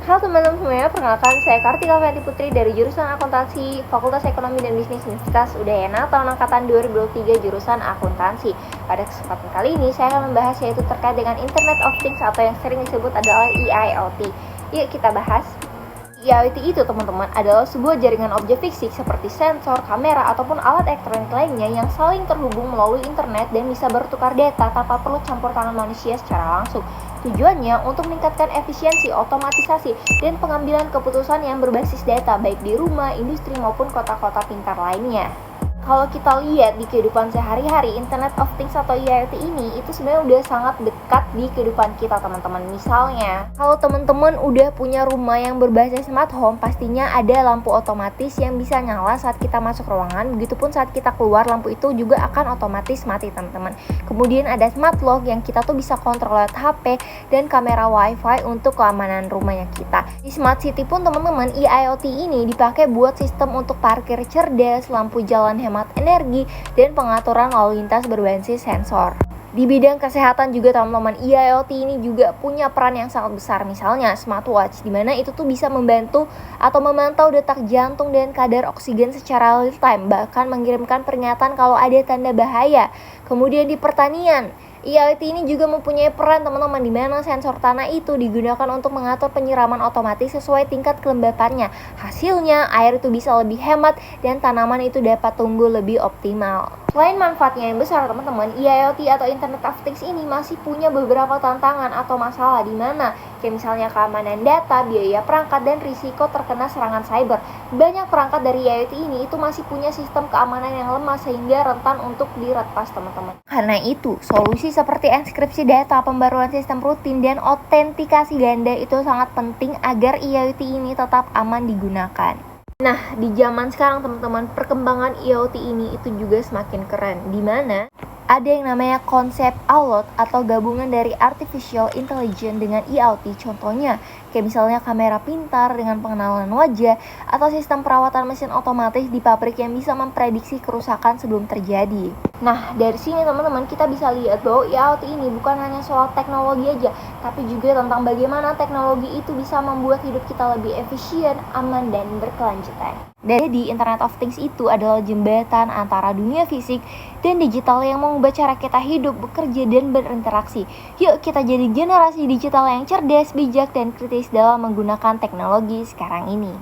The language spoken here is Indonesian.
Halo teman-teman semuanya, perkenalkan saya Kartika Fenty Putri dari jurusan Akuntansi Fakultas Ekonomi dan Bisnis Universitas Udayana tahun angkatan 2023 jurusan Akuntansi. Pada kesempatan kali ini saya akan membahas yaitu terkait dengan Internet of Things atau yang sering disebut adalah IIoT. Yuk kita bahas. IoT itu teman-teman adalah sebuah jaringan objek fisik seperti sensor, kamera, ataupun alat elektronik lainnya yang saling terhubung melalui internet dan bisa bertukar data tanpa perlu campur tangan manusia secara langsung. Tujuannya untuk meningkatkan efisiensi, otomatisasi, dan pengambilan keputusan yang berbasis data baik di rumah, industri, maupun kota-kota pintar lainnya. Kalau kita lihat di kehidupan sehari-hari, Internet of Things atau IoT ini itu sebenarnya udah sangat dekat di kehidupan kita teman-teman. Misalnya, kalau teman-teman udah punya rumah yang berbasis smart home, pastinya ada lampu otomatis yang bisa nyala saat kita masuk ruangan. Begitupun saat kita keluar, lampu itu juga akan otomatis mati teman-teman. Kemudian ada smart lock yang kita tuh bisa kontrol lewat HP dan kamera wifi untuk keamanan rumahnya kita. Di smart city pun teman-teman, IoT ini dipakai buat sistem untuk parkir cerdas, lampu jalan hemat energi, dan pengaturan lalu lintas berbasis sensor. Di bidang kesehatan juga teman-teman, IoT ini juga punya peran yang sangat besar. Misalnya smartwatch, dimana itu tuh bisa membantu atau memantau detak jantung dan kadar oksigen secara real time, bahkan mengirimkan peringatan kalau ada tanda bahaya. Kemudian di pertanian, IoT ini juga mempunyai peran teman-teman, di mana sensor tanah itu digunakan untuk mengatur penyiraman otomatis sesuai tingkat kelembapannya. Hasilnya air itu bisa lebih hemat dan tanaman itu dapat tumbuh lebih optimal. Selain manfaatnya yang besar teman-teman, IoT atau Internet of Things ini masih punya beberapa tantangan atau masalah, di mana kayak misalnya keamanan data, biaya perangkat, dan risiko terkena serangan cyber. Banyak perangkat dari IoT ini itu masih punya sistem keamanan yang lemah sehingga rentan untuk diretas teman-teman. Karena itu, solusi seperti enkripsi data, pembaruan sistem rutin, dan autentikasi ganda itu sangat penting agar IoT ini tetap aman digunakan. Nah, di zaman sekarang teman-teman, perkembangan IoT ini itu juga semakin keren, di mana ada yang namanya konsep ALOT atau gabungan dari Artificial Intelligence dengan IoT. Contohnya, kayak misalnya kamera pintar dengan pengenalan wajah atau sistem perawatan mesin otomatis di pabrik yang bisa memprediksi kerusakan sebelum terjadi. Nah, dari sini teman-teman kita bisa lihat bahwa IoT ini bukan hanya soal teknologi aja, tapi juga tentang bagaimana teknologi itu bisa membuat hidup kita lebih efisien, aman, dan berkelanjutan. Jadi Internet of Things itu adalah jembatan antara dunia fisik dan digital yang mengubah cara kita hidup, bekerja, dan berinteraksi. Yuk kita jadi generasi digital yang cerdas, bijak, dan kritis dalam menggunakan teknologi sekarang ini.